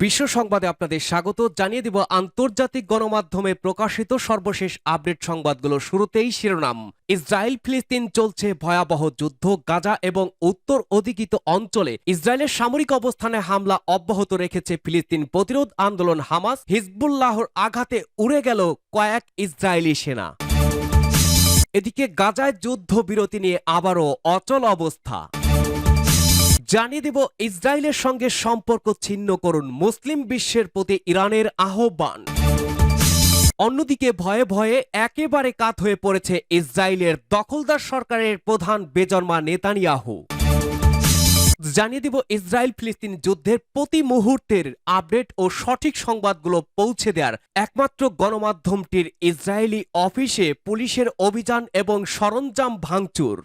বিশ্ব সংবাদে আপনাদের স্বাগত জানিয়ে দিব আন্তর্জাতিক গণমাধ্যমে প্রকাশিত সর্বশেষ আপডেট সংবাদগুলো। শুরুতেই শিরোনাম। ইসরায়েল ফিলিস্তিন চলছে ভয়াবহ যুদ্ধ। গাজা এবং উত্তর অধিকৃত অঞ্চলে ইসরায়েলের সামরিক অবস্থানে হামলা অব্যাহত রেখেছে ফিলিস্তিন প্রতিরোধ আন্দোলন হামাস। হিজবুল্লাহর আঘাতে উড়ে গেল কয়েক ইসরায়েলি সেনা। এদিকে গাজায় যুদ্ধবিরতি নিয়ে আবারও অচল অবস্থা। জানিয়ে দেব ইসরায়েলের সঙ্গে সম্পর্ক ছিন্ন করুন, মুসলিম বিশ্বের প্রতি ইরানের আহ্বান। অন্যদিকে ভয়ে ভয়ে একেবারে কাত হয়ে পড়েছে ইসরায়েলের দখলদার সরকারের প্রধান বেজন্মা নেতানিয়াহু। জানিয়ে দিব ইসরায়েল ফিলিস্তিন যুদ্ধের প্রতি মুহূর্তের আপডেট ও সঠিক সংবাদগুলো পৌঁছে দেওয়ার একমাত্র গণমাধ্যমটির ইসরায়েলি অফিসে পুলিশের অভিযান এবং সরঞ্জাম ভাঙচুর।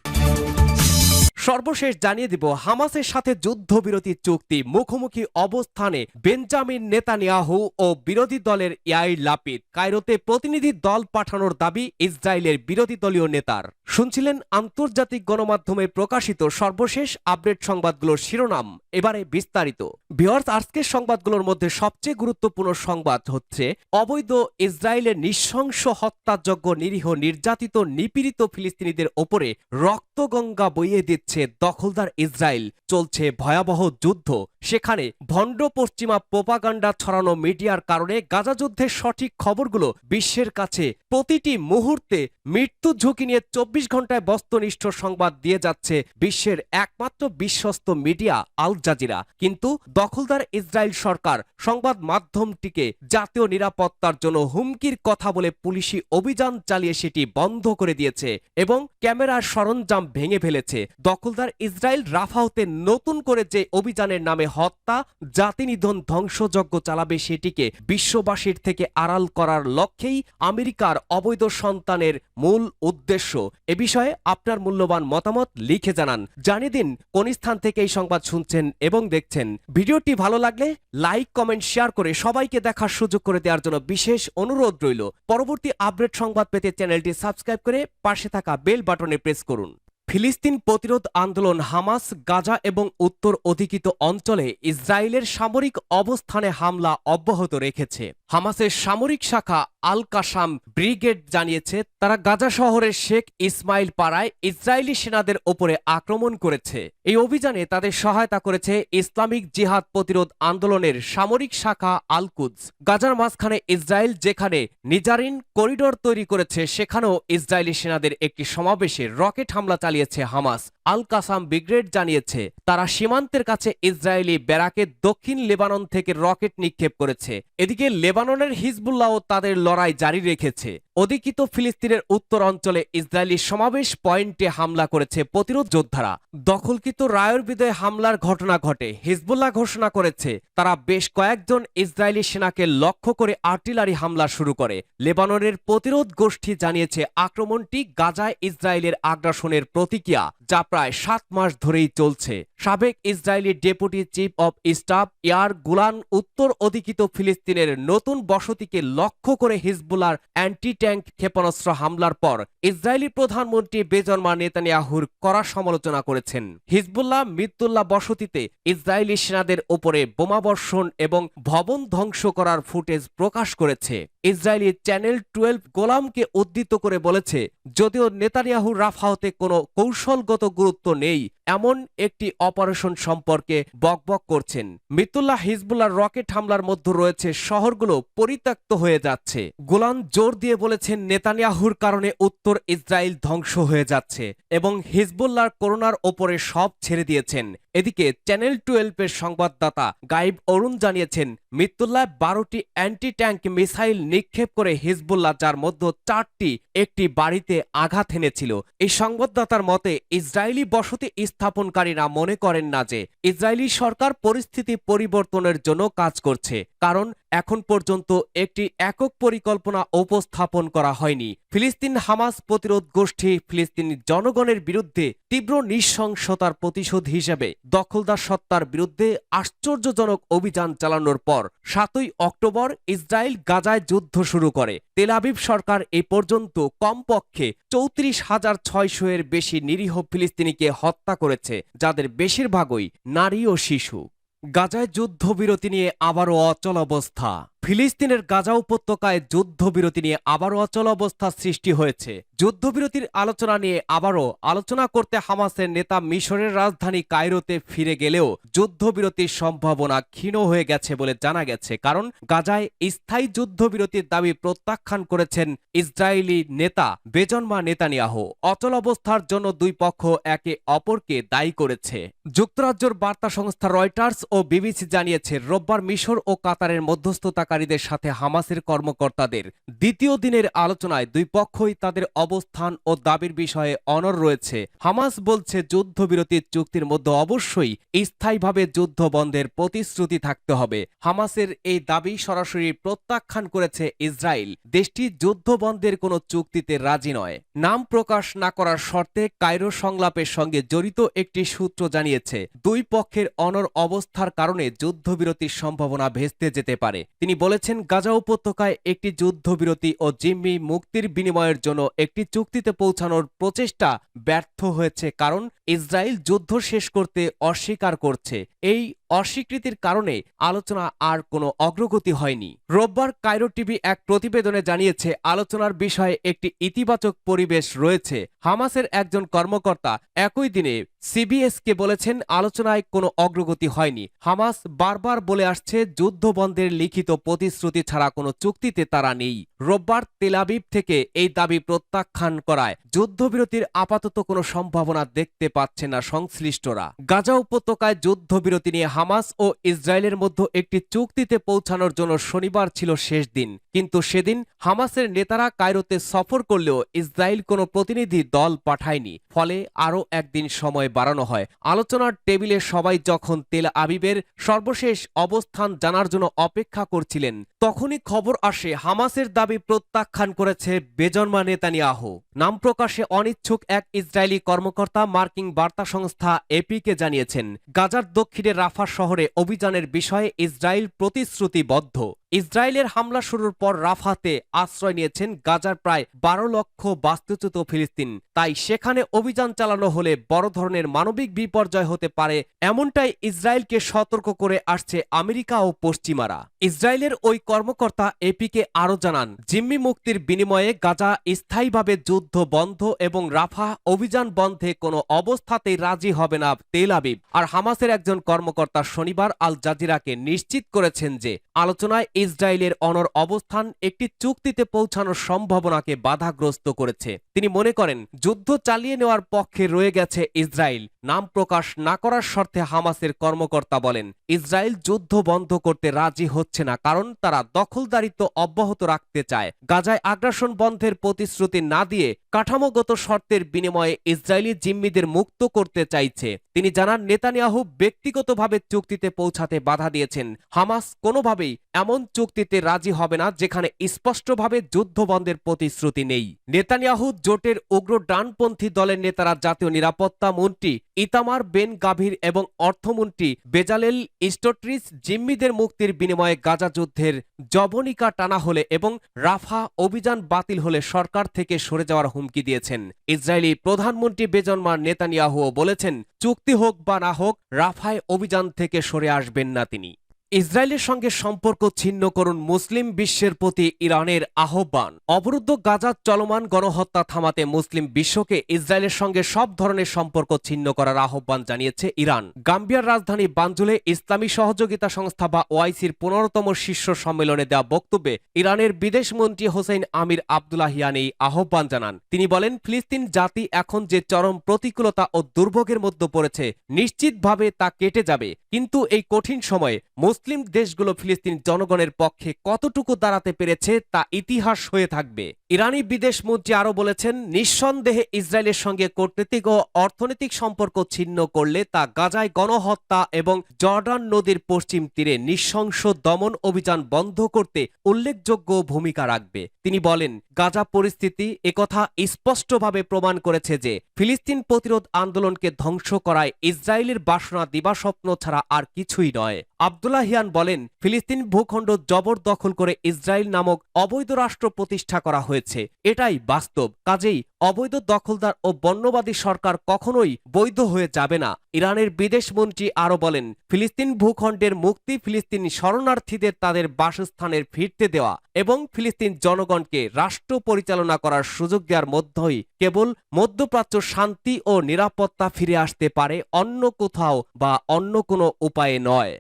সর্বশেষ জানিয়ে দিব হামাসের সাথে যুদ্ধবিরতি চুক্তি, মুখোমুখি অবস্থানে বেঞ্জামিন নেতানিয়াহু ও বিরোধী দলের ইয়াইর লাপিদ। কায়রোতে প্রতিনিধি দল পাঠানোর দাবি ইসরায়েলের বিরোধী দলীয় নেতার। শুনছিলেন আন্তর্জাতিক গণমাধ্যমে প্রকাশিত সর্বশেষ আপডেট সংবাদগুলোর শিরোনাম। এবারে বিস্তারিত। ভিউয়ার্স, আজকের সংবাদগুলোর মধ্যে সবচেয়ে গুরুত্বপূর্ণ সংবাদ হচ্ছে অবৈধ ইসরায়েলের নৃশংস হত্যাযজ্ঞ, নিরীহ নির্যাতিত নিপীড়িত ফিলিস্তিনিদের ওপরে রক্তগঙ্গা বইয়ে দিচ্ছে দখলদার ইসরায়েল। চলছে ভয়াবহ যুদ্ধ। সেখানে ভণ্ড পশ্চিমা প্রোপাগান্ডা ছড়ানো মিডিয়ার কারণে গাজা যুদ্ধের সঠিক খবরগুলো বিশ্বের কাছে প্রতিটি মুহূর্তে মৃত্যু ঝুঁকি নিয়ে 24 ঘন্টায় বস্তুনিষ্ঠ সংবাদ দিয়ে যাচ্ছে বিশ্বের একমাত্র বিশ্বস্ত মিডিয়া আল জাজিরা। কিন্তু দখলদার ইসরায়েল সরকার সংবাদ মাধ্যমটিকে জাতীয় নিরাপত্তার জন্য হুমকির কথা বলে পুলিশি অভিযান চালিয়ে সেটি বন্ধ করে দিয়েছে এবং ক্যামেরার সরঞ্জাম ভেঙে ফেলেছে। দখলদার ইসরায়েল রাফাহতে নতুন করে যে অভিযানের নামে হত্যা, জাতি নিধন, ধ্বংসযজ্ঞ চালাবে সেটিকে বিশ্ববাসীর থেকে আড়াল করার লক্ষ্যেই আমেরিকার অবৈধ সন্তানের মূল উদ্দেশ্য। এ বিষয়ে আপনার মূল্যবান মতামত লিখে জানান। জানিয়ে দিন কোন স্থান থেকে এই সংবাদ শুনছেন এবং দেখছেন। ভিডিওটি ভালো লাগলে লাইক, কমেন্ট, শেয়ার করে সবাইকে দেখার সুযোগ করে দেওয়ার জন্য বিশেষ অনুরোধ রইল। পরবর্তী আপডেট সংবাদ পেতে চ্যানেলটি সাবস্ক্রাইব করে পাশে থাকা বেল বাটনে প্রেস করুন। ফিলিস্তিন প্রতিরোধ আন্দোলন হামাস গাজা এবং উত্তর অধিকৃত অঞ্চলে ইসরায়েলের সামরিক অবস্থানে হামলা অব্যাহত রেখেছে। হামাসের সামরিক শাখা আল কাসাম ব্রিগেড জানিয়েছে তারা গাজা শহরের শেখ ইসমাইল পাড়ায় ইসরায়েলি সেনাদের ওপরে আক্রমণ করেছে। এই অভিযানে তাদের সহায়তা করেছে ইসলামিক জিহাদ প্রতিরোধ আন্দোলনের সামরিক শাখা আল কুদস। গাজার মাঝখানে ইসরায়েল যেখানে নিজারিন করিডোর তৈরি করেছে সেখানেও ইসরায়েলি সেনাদের একটি সমাবেশে রকেট হামলা চালিয়েছে হামাস। আল কাসাম ব্রিগেড জানিয়েছে তারা সীমান্তের কাছে ইসরায়েলি ব্যারাকে দক্ষিণ লেবানন থেকে রকেট নিক্ষেপ করেছে। এদিকে লেবাননের হিজবুল্লাহও তাদের লড়াই জারি রেখেছে। অধিকৃত ফিলিস্তিনের উত্তর অঞ্চলে ইসরায়েলি সমাবেশ পয়েন্টে হামলা করেছে প্রতিরোধ যোদ্ধারা। দখলকৃত রায়ের বিদয়ে হামলার ঘটনা ঘটে। হিজবুল্লাহ ঘোষণা করেছে তারা বেশ কয়েকজন ইসরায়েলি সেনাকে লক্ষ্য করে আর্টিলারি হামলা শুরু করে। লেবাননের প্রতিরোধ গোষ্ঠী জানিয়েছে আক্রমণটি গাজায় ইসরায়েলের আগ্রাসনের প্রতিক্রিয়া, যা প্রায় 7 মাস ধরেই চলছে। সাবেক Israeli deputy chief of staff Yair Golan উত্তর অধিকৃত ফিলিস্তিনের নতুন বসতিকে লক্ষ্য করে হিজবুল্লাহর অ্যান্টি ট্যাঙ্ক ক্ষেপণাস্ত্র হামলার পর ইসরায়েলি প্রধানমন্ত্রী বেজন্মা নেতানিয়াহুর কড়া সমালোচনা করেছেন। হিজবুল্লাহ মিতুল্লাহ বসতিতে ইসরায়েলি সেনাদের ওপরে বোমাবর্ষণ এবং ভবন ধ্বংস করার ফুটেজ প্রকাশ করেছে। ইসরায়েলি চ্যানেল 12 গোলামকে উদ্ধৃত করে বলেছে যদিও নেতানিয়াহু রাফাহতে কোনো কৌশলগত গুরুত্ব নেই এমন একটি অপারেশন সম্পর্কে বকবক করছেন। মিতুল্লাহ হিজবুল্লাহর রকেট হামলার মধ্যে রয়েছে শহরগুলো পরিত্যক্ত হয়ে যাচ্ছে। গোলান জোর দিয়ে বলেছেন নেতানিয়াহুর কারণে উত্তর ইসরায়েল ধ্বংস হয়ে যাচ্ছে এবং হিজবুল্লাহর করোনার ওপরে সব ছেড়ে দিয়েছেন। এদিকে চ্যানেল 12 এর সংবাদদাতা গাইব অরুণ জানিয়েছেন মিতুল্লাহ 12টি অ্যান্টি ট্যাঙ্ক মিসাইল নিক্ষেপ করে হিজবুল্লাহ, যার মধ্যে 4টি একটি বাড়িতে আঘাত এনেছিল। এই সংবাদদাতার মতে ইসরায়েলি বসতি স্থাপনকারীরা মনে করেন না যে ইসরায়েলি সরকার পরিস্থিতি পরিবর্তনের জন্য কাজ করছে, কারণ এখন পর্যন্ত একটি একক পরিকল্পনা উপস্থাপন করা হয়নি। ফিলিস্তিন হামাস প্রতিরোধ গোষ্ঠী ফিলিস্তিনি জনগণের বিরুদ্ধে তীব্র নৃশংসতার প্রতিশোধ হিসেবে দখলদার সত্তার বিরুদ্ধে আশ্চর্যজনক অভিযান চালানোর পর 7ই অক্টোবর ইসরায়েল গাজায় যুদ্ধ শুরু করে। তেল আবিব সরকার এ পর্যন্ত কমপক্ষে 34,600 এর বেশি নিরীহ ফিলিস্তিনিকে হত্যা করেছে, যাদের বেশিরভাগই নারী ও শিশু। গাজায় যুদ্ধবিরতি নিয়ে আবারও অচলাবস্থা। ফিলিস্তিনের গাজা উপত্যকায় যুদ্ধবিরতি নিয়ে আবারও অচলাবস্থা সৃষ্টি হয়েছে। যুদ্ধবিরতির আলোচনা নিয়ে আবারও আলোচনা করতে হামাসের নেতা মিশরের রাজধানী কায়রোতে ফিরে গেলেও যুদ্ধবিরতির সম্ভাবনা ক্ষীণ হয়ে গেছে বলে জানা গেছে, কারণ গাজায় স্থায়ী যুদ্ধবিরতির দাবি প্রত্যাখ্যান করেছেন ইসরায়েলি নেতা বেজনমা নেতানিয়াহু। অচলাবস্থার জন্য দুই পক্ষ একে অপরকে দায়ী করেছে। যুক্তরাজ্যের বার্তা সংস্থা রয়টার্স ও বিবিসি জানিয়েছে, রোববার মিশর ও কাতারের মধ্যস্থতাকারীদের সাথে হামাসের কর্মকর্তাদের দ্বিতীয় দিনের আলোচনায় দুই পক্ষই তাদের অবস্থান ও দাবির বিষয়ে অনড় রয়েছে। হামাস বলছে, যুদ্ধবিরতির চুক্তির মধ্যে অবশ্যই স্থায়ীভাবে যুদ্ধ বন্ধের প্রতিশ্রুতি থাকতে হবে। হামাসের এই দাবি সরাসরি প্রত্যাখ্যান করেছে ইসরায়েল। দেশটি যুদ্ধ বন্ধের কোনো চুক্তিতে রাজি নয়। নাম প্রকাশ না করার শর্তে কায়রো সংলাপের সঙ্গে জড়িত একটি সূত্র জানিয়েছে, দুই পক্ষের অনড় অবস্থার কারণে যুদ্ধবিরতির সম্ভাবনা ভেস্তে যেতে পারে। তিনি বলেছেন, গাজা উপত্যকায় একটি যুদ্ধবিরতি ও জিম্মি মুক্তির বিনিময়ের জন্য একটি চুক্তিতে পৌঁছানোর প্রচেষ্টা ব্যর্থ হয়েছে, কারণ ইসরায়েল যুদ্ধ শেষ করতে অস্বীকার করছে। এই অস্বীকৃতির কারণে আলোচনা আর কোনো অগ্রগতি হয়নি। রোববার কায়রো টিভি এক প্রতিবেদনে জানিয়েছে, আলোচনার বিষয়ে একটি ইতিবাচক পরিবেশ রয়েছে। হামাসের একজন কর্মকর্তা একই দিনে সিবিএসকে বলেছেন, আলোচনায় কোনো অগ্রগতি হয়নি। হামাস বারবার বলে আসছে, যুদ্ধবন্ধের লিখিত প্রতিশ্রুতি ছাড়া কোনো চুক্তিতে তারা নেই। রোববার তেল আবিব থেকে এই দাবি প্রত্যাখ্যান করায় যুদ্ধবিরতির আপাতত কোনো সম্ভাবনা দেখতে পাচ্ছে না সংশ্লিষ্টরা। গাজা উপত্যকায় যুদ্ধবিরতি নিয়ে হামাস ও ইসরায়েলের মধ্যে একটি চুক্তিতে পৌঁছানোর জন্য শনিবার ছিল শেষ দিন, কিন্তু সেদিন হামাসের নেতারা কায়রোতে সফর করলেও ইসরায়েল কোনো প্রতিনিধি দল পাঠায়নি। ফলে আরও একদিন সময় বাড়ানো হয়। আলোচনার টেবিলে সবাই যখন তেল আবিবের সর্বশেষ অবস্থান জানার জন্য অপেক্ষা করছিলেন, তখনই খবর আসে হামাসের দাবি প্রত্যাখ্যান করেছে বেজনমা নেতানিয়াহু। নাম প্রকাশে অনিচ্ছুক এক ইসরায়েলি কর্মকর্তা মার্কিন বার্তা সংস্থা এপিকে জানিয়েছেন, গাজার দক্ষিণে রাফা শহরে অভিযানের বিষয়ে ইসরায়েল প্রতিশ্রুতিবদ্ধ। ইসরায়েলের হামলা শুরুর পর রাফাতে আশ্রয় নিয়েছেন গাজার প্রায় 12 লক্ষ বাস্তুচ্যুত ফিলিস্তিন। তাই সেখানে অভিযান চালানো হলে বড় ধরনের মানবিক বিপর্যয় হতে পারে, এমনটাই ইসরায়েলকে সতর্ক করে আসছে আমেরিকা ও পশ্চিমারা। ইসরায়েলের ওই কর্মকর্তা এপিকে আরও জানান, জিম্মি মুক্তির বিনিময়ে গাজা স্থায়ীভাবে যুদ্ধ বন্ধ এবং রাফা অভিযান বন্ধে কোনো অবস্থাতেই রাজি হবে না তেল আবিব। আর হামাসের একজন কর্মকর্তা শনিবার আল জাজিরাকে নিশ্চিত করেছেন যে আলোচনায় ইসরায়েলের অনড় অবস্থান একটি চুক্তিতে পৌঁছানোর সম্ভাবনাকে বাধাগ্রস্ত করেছে। তিনি মনে করেন, যুদ্ধ চালিয়ে নেওয়ার পক্ষে রয়ে গেছে ইসরায়েল। নাম প্রকাশ না করার শর্তে হামাসের কর্মকর্তা বলেন, ইসরায়েল যুদ্ধ বন্ধ করতে রাজি হচ্ছে না, কারণ তারা দখলদারিত্ব অব্যাহত রাখতে চায়। গাজায় আগ্রাসন বন্ধের প্রতিশ্রুতি না দিয়ে কাঠামোগত শর্তের বিনিময়ে ইসরায়েলি জিম্মিদের মুক্ত করতে চাইছে। তিনি জানান, নেতানিয়াহু ব্যক্তিগতভাবে চুক্তিতে পৌঁছাতে বাধা দিয়েছেন। হামাস কোনোভাবেই এমন চুক্তিতে রাজি হবে না যেখানে স্পষ্টভাবে যুদ্ধবন্ধের প্রতিশ্রুতি নেই। নেতানিয়াহু জোটের উগ্র ডানপন্থী দলের নেতারা জাতীয় নিরাপত্তা মন্ত্রী ইতামার বেন গাভির এবং অর্থমন্ত্রী বেজালেল স্টোট্রিস জিম্মিদের মুক্তির বিনিময়ে গাজা যুদ্ধের জবনিকা টানা হলে এবং রাফা অভিযান বাতিল হলে সরকার থেকে সরে যাওয়ার হুমকি দিয়েছেন। ইসরায়েলি প্রধানমন্ত্রী বেজনমা নেতানিয়াহুও বলেছেন, চুক্তি হোক বা না হোক রাফায় অভিযান থেকে সরে আসবেন না তিনি। ইসরায়েলের সঙ্গে সম্পর্ক ছিন্ন করুন, মুসলিম বিশ্বের প্রতি ইরানের আহ্বান। অবরুদ্ধ গাজার চলমান গণহত্যা থামাতে মুসলিম বিশ্বকে ইসরায়েলের সঙ্গে সব ধরনের সম্পর্ক ছিন্ন করার আহ্বান জানিয়েছে ইরান। গাম্বিয়ার রাজধানী বানজুলে ইসলামী সহযোগিতা সংস্থা বা ওআইসির 15তম শীর্ষ সম্মেলনে দেওয়া বক্তব্যে ইরানের বিদেশমন্ত্রী হোসেইন আমির আব্দুলাহিয়ান এই আহ্বান জানান। তিনি বলেন, ফিলিস্তিন জাতি এখন যে চরম প্রতিকূলতা ও দুর্ভোগের মধ্যে পড়েছে, নিশ্চিতভাবে তা কেটে যাবে। কিন্তু এই কঠিন সময়ে মুসলিম দেশগুলো ফিলিস্তিন জনগণের পক্ষে কতটুকু দাঁড়াতে পেরেছে তা ইতিহাস হয়ে থাকবে। ইরানি বিদেশমন্ত্রী আরও বলেছেন, নিঃসন্দেহে ইসরায়েলের সঙ্গে কূটনৈতিক ও অর্থনৈতিক সম্পর্ক ছিন্ন করলে তা গাজায় গণহত্যা এবং জর্ডান নদীর পশ্চিম তীরে নৃশংস দমন অভিযান বন্ধ করতে উল্লেখযোগ্য ভূমিকা রাখবে। তিনি বলেন, গাজা পরিস্থিতি একথা স্পষ্টভাবে প্রমাণ করেছে যে ফিলিস্তিন প্রতিরোধ আন্দোলনকে ধ্বংস করায় ইসরায়েলের বাসনা দিবাস্বপ্ন ছাড়া আর কিছুই নয়। আব্দুল্লাহিয়ান নাহিয়ান বলেন, ফিলিস্তিন ভূখণ্ড জবরদখল করে ইসরায়েল নামক অবৈধ রাষ্ট্র প্রতিষ্ঠা করা হয়েছে। এটাই বাস্তব। কাজেই অবৈধ দখলদার ও বর্ণবাদী সরকার কখনোই বৈধ হয়ে যাবে না। ইরানের বিদেশমন্ত্রী আরও বলেন, ফিলিস্তিন ভূখণ্ডের মুক্তি, ফিলিস্তিনি শরণার্থীদের তাদের বাসস্থানের ফিরতে দেওয়া এবং ফিলিস্তিন জনগণকে রাষ্ট্র পরিচালনা করার সুযোগ দেওয়ার মধ্যেই কেবল মধ্যপ্রাচ্য শান্তি ও নিরাপত্তা ফিরে আসতে পারে, অন্য কোথাও বা অন্য কোনো উপায়ে নয়।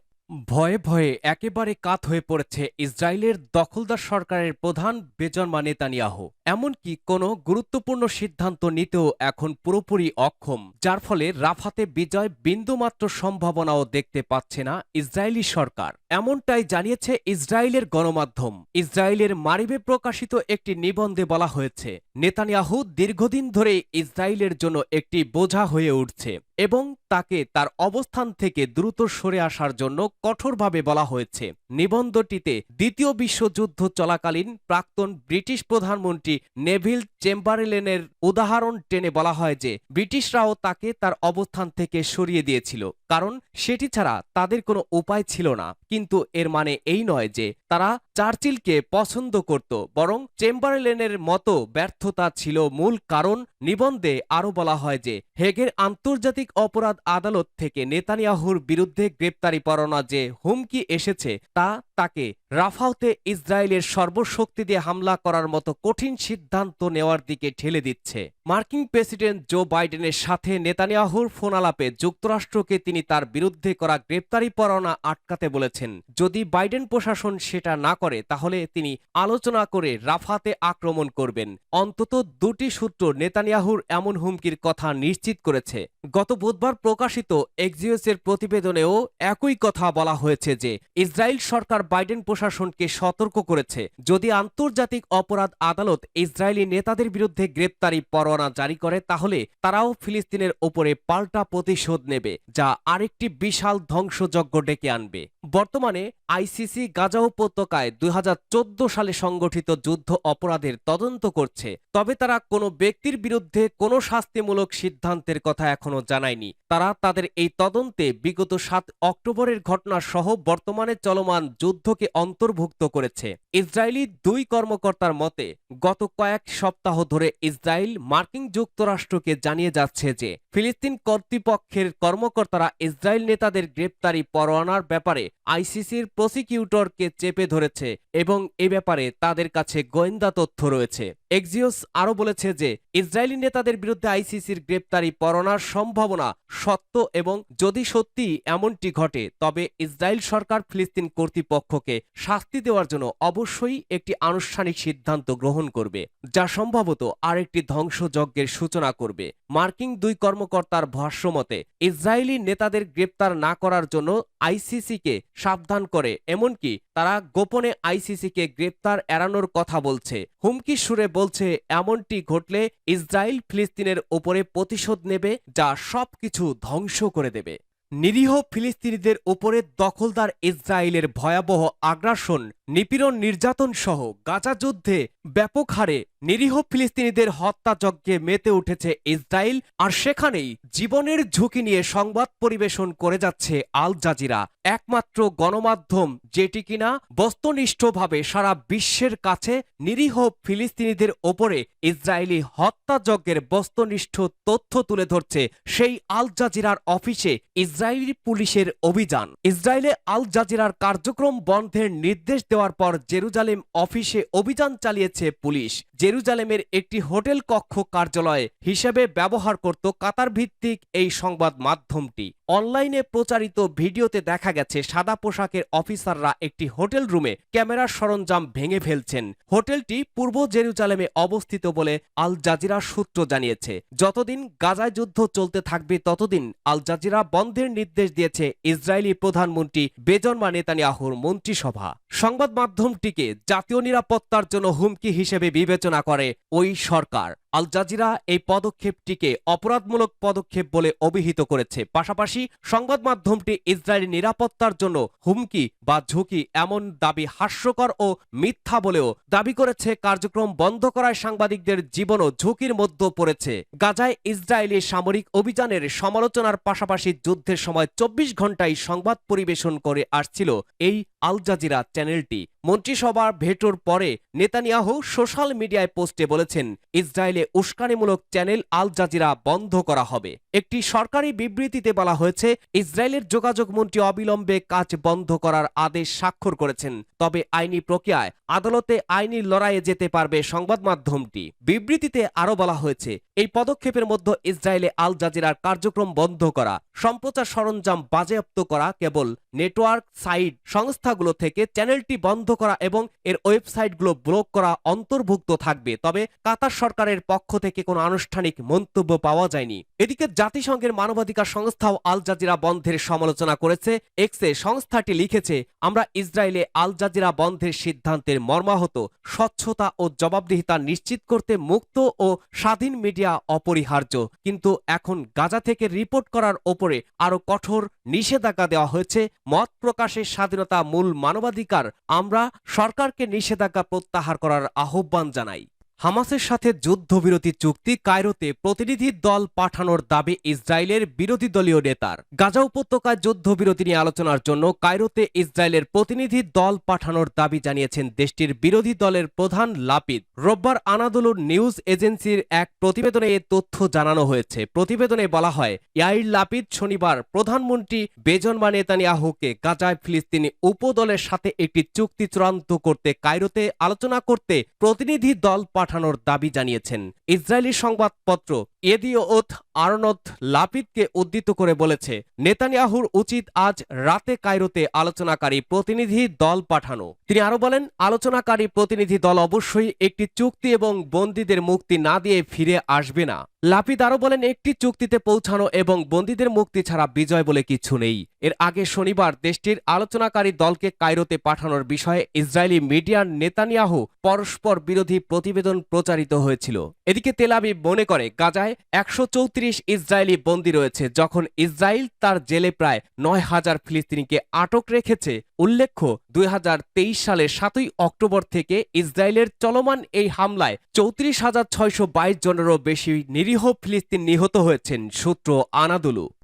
ভয়ে ভয়ে একেবারে কাত হয়ে পড়েছে ইসরায়েলের দখলদার সরকারের প্রধান বেঞ্জামিন নেতানিয়াহু। এমনকি কোনো গুরুত্বপূর্ণ সিদ্ধান্ত নিতেও এখন পুরোপুরি অক্ষম, যার ফলে রাফাতে বিজয় বিন্দুমাত্র সম্ভাবনাও দেখতে পাচ্ছে না ইসরায়েলি সরকার। এমনটাই জানিয়েছে ইসরায়েলের গণমাধ্যম। ইসরায়েলের মারিবে প্রকাশিত একটি নিবন্ধে বলা হয়েছে, নেতানিয়াহু দীর্ঘদিন ধরে ইসরায়েলের জন্য একটি বোঝা হয়ে উঠছে এবং তাকে তার অবস্থান থেকে দ্রুত সরে আসার জন্য কঠোরভাবে বলা হয়েছে। নিবন্ধটিতে দ্বিতীয় বিশ্বযুদ্ধ চলাকালীন প্রাক্তন ব্রিটিশ প্রধানমন্ত্রী নেভিল চেম্বারলেনের উদাহরণ টেনে বলা হয় যে ব্রিটিশরাও তাকে তার অবস্থান থেকে সরিয়ে দিয়েছিল, কারণ সেটি ছাড়া তাদের কোনো উপায় ছিল না। কিন্তু এর মানে এই নয় যে তারা চার্চিলকে পছন্দ করত, বরং চেম্বারলেনের মতো ব্যর্থতা ছিল মূল কারণ। নিবন্ধে আরও বলা হয় যে হেগের আন্তর্জাতিক অপরাধ আদালত থেকে নেতানিয়াহুর বিরুদ্ধে গ্রেপ্তারি পরোয়ানা যে হুমকি এসেছে তা তাকে রাফাতে ইসরায়েলের সর্বশক্তি দিয়ে হামলা করার মতো কঠিন সিদ্ধান্ত নেওয়ার দিকে ঠেলে দিচ্ছে। মার্কিন প্রেসিডেন্ট জো বাইডেনের সাথে নেতানিয়াহুর ফোন আলাপে যুক্তরাষ্ট্রকে তিনি তার বিরুদ্ধে করা গ্রেপ্তারি পরোয়ানা আটকাতে বলেছেন। যদি বাইডেন প্রশাসন সেটা না করে তাহলে তিনি আলোচনা করে রাফাতে আক্রমণ করবেন। অন্তত দুটি সূত্র নেতানিয়াহুর এমন হুমকির কথা নিশ্চিত করেছে। গত বুধবার প্রকাশিত এক্সিওসের প্রতিবেদনেও একই কথা বলা হয়েছে যে ইসরায়েল সরকার বাইডেন প্রশাসনকে সতর্ক করেছে, যদি আন্তর্জাতিক অপরাধ আদালত ইসরায়েলি নেতাদের বিরুদ্ধে গ্রেপ্তারি পরোয়ানা জারি করে তাহলে তারাও ফিলিস্তিনের ওপরে পাল্টা প্রতিশোধ নেবে, যা আরেকটি বিশাল ধ্বংসযজ্ঞ ডেকে আনবে। বর্তমানে আইসিসি গাজা উপত্যকায় 2014 সালে সংগঠিত যুদ্ধ অপরাধের তদন্ত করছে, তবে তারা কোনো ব্যক্তির বিরুদ্ধে কোনো শাস্তিমূলক সিদ্ধান্তের কথা এখনো জানায়নি। তারা তাদের এই তদন্তে বিগত 7 অক্টোবরের ঘটনা সহ বর্তমানে চলমান যুদ্ধকে অন্তর্ভুক্ত করেছে। ইসরায়েলি 2 কর্মকর্তার মতে গত কয়েক সপ্তাহ ধরে ইসরায়েল মার্কিন যুক্তরাষ্ট্রকে জানিয়ে যাচ্ছে যে ফিলিস্তিন কর্তৃপক্ষের কর্মকর্তারা ইসরায়েল নেতাদের গ্রেপ্তারি পরোয়ানার ব্যাপারে আইসিসির প্রসিকিউটরকে চেপে ধরেছে এবং এ ব্যাপারে তাদের কাছে গোয়েন্দা তথ্য রয়েছে। এক্সিওস আরও বলেছে যে ইসরায়েলি নেতাদের বিরুদ্ধে আইসিসির গ্রেপ্তারি পরোয়ানার সম্ভাবনা সত্য এবং যদি সত্যি এমনটি ঘটে তবে ইসরায়েল সরকার ফিলিস্তিন কর্তৃপক্ষকে শাস্তি দেওয়ার জন্য অবশ্যই একটি আনুষ্ঠানিক সিদ্ধান্ত গ্রহণ করবে, যা সম্ভবত আরেকটি ধ্বংসযজ্ঞের সূচনা করবে। মার্কিন 2 কর্মকর্তার ভাষ্যমতে ইসরায়েলি নেতাদের গ্রেপ্তার না করার জন্য আইসিসিকে সাবধান করে, এমনকি তারা গোপনে আইসিসিকে গ্রেপ্তার এড়ানোর কথা বলছে। হুমকি সুরে বলছে এমনটি ঘটলে ইসরায়েল ফিলিস্তিনের ওপরে প্রতিশোধ নেবে, যা সবকিছু ধ্বংস করে দেবে। নিরীহ ফিলিস্তিনিদের ওপরে দখলদার ইসরায়েলের ভয়াবহ আগ্রাসন, নিপীড়ন, নির্যাতন সহ গাজা যুদ্ধে ব্যাপক হারে নিরীহ ফিলিস্তিনিদের হত্যাযজ্ঞে মেতে উঠেছে ইসরায়েল। আর সেখানেই জীবনের ঝুঁকি নিয়ে সংবাদ পরিবেশন করে যাচ্ছে আল জাজিরা, একমাত্র গণমাধ্যম যেটি কিনা বস্তুনিষ্ঠভাবে সারা বিশ্বের কাছে নিরীহ ফিলিস্তিনিদের ওপরে ইসরায়েলি হত্যাযজ্ঞের বস্তুনিষ্ঠ তথ্য তুলে ধরছে। সেই আল জাজিরার অফিসে ইসরায়েলি পুলিশের অভিযান। ইসরায়েলে আল জাজিরার কার্যক্রম বন্ধের নির্দেশ দেওয়ার পর জেরুজালেম অফিসে অভিযান চালিয়েছে পুলিশ। জেরুজালেমের একটি হোটেল কক্ষ কার্যালয় হিসেবে ব্যবহার করত কাতার ভিত্তিক এই সংবাদ মাধ্যমটি। অনলাইনে প্রচারিত ভিডিওতে দেখা গেছে সাদা পোশাকের অফিসাররা একটি হোটেল রুমে ক্যামেরার সরঞ্জাম ভেঙে ফেলছেন। হোটেলটি পূর্ব জেরুজালেমে অবস্থিত বলে আল জাজিরা সূত্র জানিয়েছে। যতদিন গাজায় যুদ্ধ চলতে থাকবে ততদিন আল জাজিরা বন্ধের নির্দেশ দিয়েছে ইসরায়েলি প্রধানমন্ত্রী বেঞ্জামিন নেতানিয়াহুর মন্ত্রিসভা। সংবাদ মাধ্যমটিকে জাতীয় নিরাপত্তার জন্য হুমকি হিসেবে বিবেচনা করে ওই সরকার। আল জাজিরা এই পদক্ষেপটিকে অপরাধমূলক পদক্ষেপ বলে অভিহিত করেছে। পাশাপাশি সংবাদ মাধ্যমটি ইসরায়েলি নিরাপত্তার জন্য হুমকি বা ঝুঁকি এমন দাবি হাস্যকর ও মিথ্যা বলেও দাবি করেছে। কার্যক্রম বন্ধ করায় সাংবাদিকদের জীবনও ঝুঁকির মধ্যে পড়েছে। গাজায় ইসরায়েলি সামরিক অভিযানের সমালোচনার পাশাপাশি যুদ্ধের সময় 24 ঘন্টায় সংবাদ পরিবেশন করে আসছিল এই আল জাজিরা চ্যানেলটি। মন্ত্রিসভার ভেটোর পরে নেতানিয়াহু সোশ্যাল মিডিয়ায় পোস্টে বলেছেন, ইসরায়েলে উস্কানিমূলক চ্যানেল আল জাজিরা বন্ধ করা হবে। একটি সরকারি বিবৃতিতে বলা হয়েছে, ইসরায়েলের যোগাযোগ মন্ত্রী অবিলম্বে কাজ বন্ধ করার আদেশ স্বাক্ষর করেছেন। তবে আইনি প্রক্রিয়ায় আদালতে আইনি লড়াইয়ে যেতে পারবে সংবাদ মাধ্যমটি। বিবৃতিতে আরও বলা হয়েছে, এই পদক্ষেপের মধ্যে ইসরায়েলে আল জাজিরার কার্যক্রম বন্ধ করা, সম্প্রচার সরঞ্জাম বাজেয়াপ্ত করা, কেবল নেটওয়ার্ক সাইট সংস্থাগুলো থেকে চ্যানেলটি বন্ধ করা এবং এর ওয়েবসাইটগুলো ব্লক করা অন্তর্ভুক্ত থাকবে। তবে কাতার সরকারের পক্ষ থেকে কোনো আনুষ্ঠানিক মন্তব্য পাওয়া যায়নি। এদিকে জাতিসংঘের মানবাধিকার সংস্থাও আল জাজিরা বন্ধের সমালোচনা করেছে। এক্সে সংস্থাটি লিখেছে, আমরা ইসরায়েলে আল জাজিরা বন্ধের সিদ্ধান্তের মর্মাহত। স্বচ্ছতা ও জবাবদিহিতা নিশ্চিত করতে মুক্ত ও স্বাধীন মিডিয়া অপরিহার্য, কিন্তু এখন গাজা থেকে রিপোর্ট করার ওপরে আরো কঠোর নিষেধাজ্ঞা দেওয়া হয়েছে। মত প্রকাশের স্বাধীনতা মূল মানবাধিকার। আমরা সরকারকে নিষেধাজ্ঞা প্রত্যাহার করার আহ্বান জানাই। হামাসের সাথে যুদ্ধবিরতি চুক্তি কায়রোতে প্রতিনিধি দল পাঠানোর দাবি ইসরায়েলের বিরোধী দলীয় নেতার। গাজা উপত্যকায় যুদ্ধবিরতি নিয়ে আলোচনার জন্য কায়রোতে ইসরায়েলের প্রতিনিধি দল পাঠানোর দাবি জানিয়েছেন দেশটির বিরোধী দলের প্রধান লাপিদ। রোববার আনাদোলু নিউজ এজেন্সির এক প্রতিবেদনে এ তথ্য জানানো হয়েছে। প্রতিবেদনে বলা হয়, ইয়াইর লাপিদ শনিবার প্রধানমন্ত্রী বেঞ্জামিন নেতানিয়াহুকে গাজায় ফিলিস্তিনি উপদলের সাথে একটি চুক্তি চূড়ান্ত করতে কায়রোতে আলোচনা করতে প্রতিনিধি দল পাঠানোর দাবি জানিয়েছেন। ইসরায়েলি সংবাদপত্র ইয়েদিওথ আরনোথ লাপিদকে উদ্ধৃত করে বলেছে, নেতানিয়াহুর উচিত আজ রাতে কায়রোতে আলোচনাকারী প্রতিনিধি দল পাঠানো। তিনি আরো বলেন, আলোচনাকারী প্রতিনিধি দল অবশ্যই একটি চুক্তি এবং বন্দীদের মুক্তি না দিয়ে ফিরে আসবে না। লাপিদ আরো বলেন, একটি চুক্তিতে পৌঁছানো এবং বন্দীদের মুক্তি ছাড়া বিজয় বলে কিছু নেই। এর আগে শনিবার দেশটির আলোচনাকারী দলকে কায়রোতে পাঠানোর বিষয়ে ইসরায়েলি মিডিয়ার নেতানিয়াহু পরস্পর বিরোধী প্রতিবেদন প্রচারিত হয়েছিল। এদিকে তেল আবিব মনে করে, গাজায় 134 ইসরায়েলি বন্দী রয়েছে, যখন ইসরায়েল তার জেলে প্রায় 9,000 ফিলিস্তিনিকে আটক রেখেছে। উল্লেখ্য, 2023 সালের 7 অক্টোবর থেকে ইসরায়েলের চলমান এই হামলায় 34,622 জনেরও বেশি নিরীহ ফিলিস্তিন নিহত হয়েছেন। সূত্র আনাদোলু।